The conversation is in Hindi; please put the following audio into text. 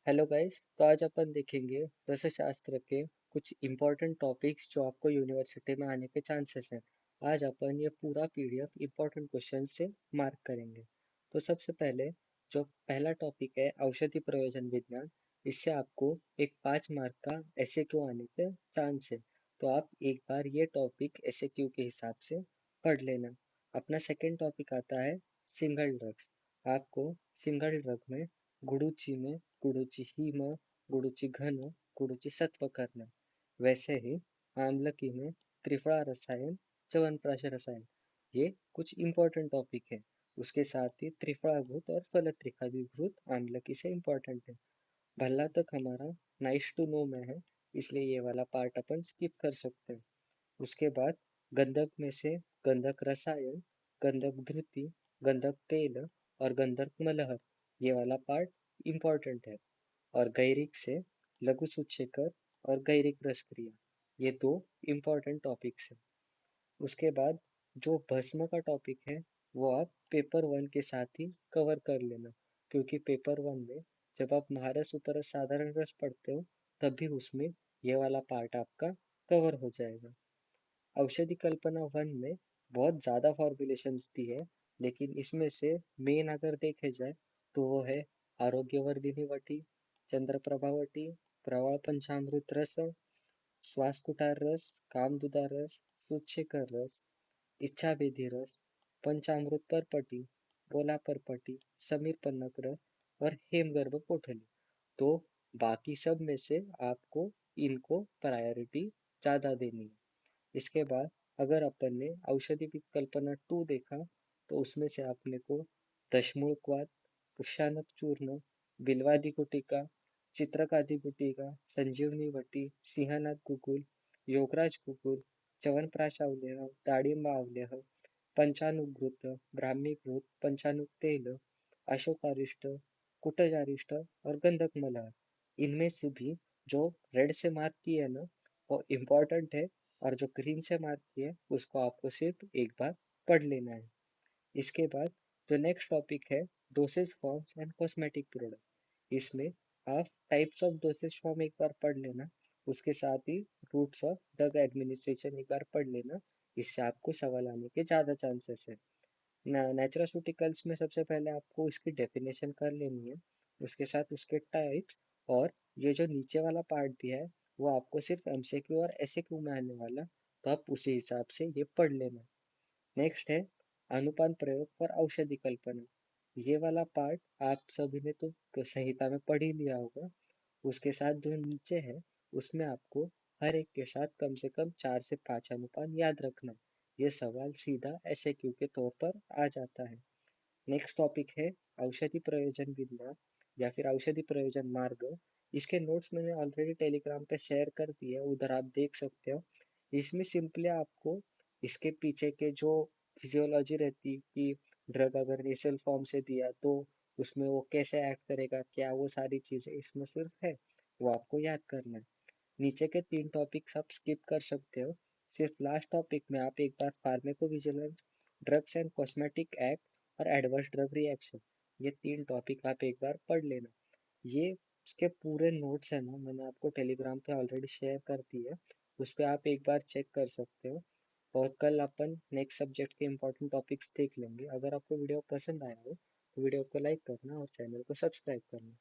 Hello guys. तो आज अपन देखेंगे रसशास्त्र के कुछ इम्पोर्टेंट टॉपिक्स जो आपको यूनिवर्सिटी में आने के चांसेस हैं। आज अपन ये पूरा पीडीएफ इम्पोर्टेंट क्वेश्चन से मार्क करेंगे। तो सबसे पहले जो पहला टॉपिक है औषधि प्रयोजन विज्ञान, इससे आपको एक 5 मार्क का एसए क्यू आने के चांस है। तो आप एक बार ये टॉपिक एसए क्यू के हिसाब से पढ़ लेना। अपना सेकेंड टॉपिक आता है सिंगल ड्रग्स। आपको सिंगल ड्रग में गुडुचि में गुडुचि हिम, गुडुचि घन, गुडुचि सत्व करना। वैसे ही आम्लकी में त्रिफला रसायन, च्यवनप्राश रसायन, ये कुछ इम्पोर्टेंट टॉपिक है। उसके साथ ही त्रिफलाभूत और फलत्रिकाभिभूत आम्लकी से इम्पोर्टेंट है। भला तक हमारा नाइस टू नो में है, इसलिए ये वाला पार्ट अपन स्किप कर सकते हैं। उसके बाद गंधक में से गंधक रसायन, गंधक धृति, गंधक तेल और गंधक मलहर, ये वाला पार्ट इम्पोर्टेंट है। और गैरिक से लघु सूचेकर और गैरिक रस क्रिया, ये दो इम्पोर्टेंट टॉपिक्स हैं। उसके बाद जो भस्म का टॉपिक है वो आप पेपर वन के साथ ही कवर कर लेना, क्योंकि पेपर वन में जब आप महारस उपरस साधारण रस पढ़ते हो तब भी उसमें ये वाला पार्ट आपका कवर हो जाएगा। औषधि कल्पना वन में बहुत ज़्यादा फॉर्मुलेशंस दी है, लेकिन इसमें से मेन अगर देखे जाए तो वो है आरोग्यवर्धिनी वटी, चंद्रप्रभा वटी, प्रवाल पंचामृत रस, श्वासकुटार रस, कामदुदार रस, सूच्छेकर रस, इच्छा विधि रस, पंचामृत परपटी, बोला परपटी, समीर पन्नक रस और हेमगर्भ कोठली। तो बाकी सब में से आपको इनको प्रायोरिटी ज़्यादा देनी है। इसके बाद अगर अपन ने औषधि विकल्पना 2 देखा तो उसमें से आपने को दशमूलकवाद, पुष्यानक चूर्ण, बिल्वादी गुटिका, चित्रकादि गुटिका, संजीवनी वटी, सिंहनाथ गुगुल, योगराज गुगुल, च्यवनप्राश अवलेह, दाड़िंब अवलेह, पंचानुघृत, ब्राह्मीघृत, पंचानुक तेल, अशोकारिष्ट, कुटजारिष्ट और गंधक मलहर, इनमें से भी जो रेड से मार्क किए है ना, वो इम्पोर्टेंट है। और जो ग्रीन से मार्क किया है उसको आपको सिर्फ एक बार पढ़ लेना है। इसके बाद जो नेक्स्ट टॉपिक है dosage forms and cosmetic product, इसमें आप टाइप्स ऑफ डोसेज फॉर्म एक बार पढ़ लेना। उसके साथ ही रूट्स ऑफ ड्रग एडमिनिस्ट्रेशन एक बार पढ़ लेना। इससे आपको सवाल आने के ज़्यादा चांसेस है। नेचुरास्यूटिकल्स में सबसे पहले आपको इसकी डेफिनेशन कर लेनी है, उसके साथ उसके टाइप्स, और ये जो नीचे वाला पार्ट दिया है वो आपको सिर्फ एमसीक्यू और एसएक्यू में आने वाला, तो आप उसी हिसाब से ये पढ़ लेना। नेक्स्ट है अनुपान प्रयोग पर औषधि कल्पना। ये वाला पार्ट आप सभी ने तो संहिता में पढ़ ही लिया होगा। उसके साथ जो नीचे है उसमें आपको हर एक के साथ कम से कम 4 से 5 अनुपान याद रखना है। ये सवाल सीधा एसएक्यू के तौर पर आ जाता है। नेक्स्ट टॉपिक है औषधि प्रयोजन विज्ञान या फिर औषधि प्रयोजन मार्ग। इसके नोट्स मैंने ऑलरेडी टेलीग्राम पे शेयर कर दिए, उधर आप देख सकते हो। इसमें सिंपली आपको इसके पीछे के जो फिजियोलॉजी रहती कि ड्रग अगर नेसल फॉर्म से दिया तो उसमें वो कैसे एक्ट करेगा, क्या वो सारी चीज़ें इसमें सिर्फ है, वो आपको याद करना है। नीचे के 3 टॉपिक्स आप स्किप कर सकते हो। सिर्फ लास्ट टॉपिक में आप एक बार फार्मेकोविजिलेंस, ड्रग्स एंड कॉस्मेटिक एक्ट और एडवर्स ड्रग रिएक्शन, ये 3 टॉपिक आप एक बार पढ़ लेना। ये उसके पूरे नोट्स है ना, मैंने आपको टेलीग्राम पे ऑलरेडी शेयर कर दी है, उस पर आप एक बार चेक कर सकते हो। और कल अपन नेक्स्ट सब्जेक्ट के इंपॉर्टेंट टॉपिक्स देख लेंगे। अगर आपको वीडियो पसंद आया हो तो वीडियो को लाइक करना और चैनल को सब्सक्राइब करना।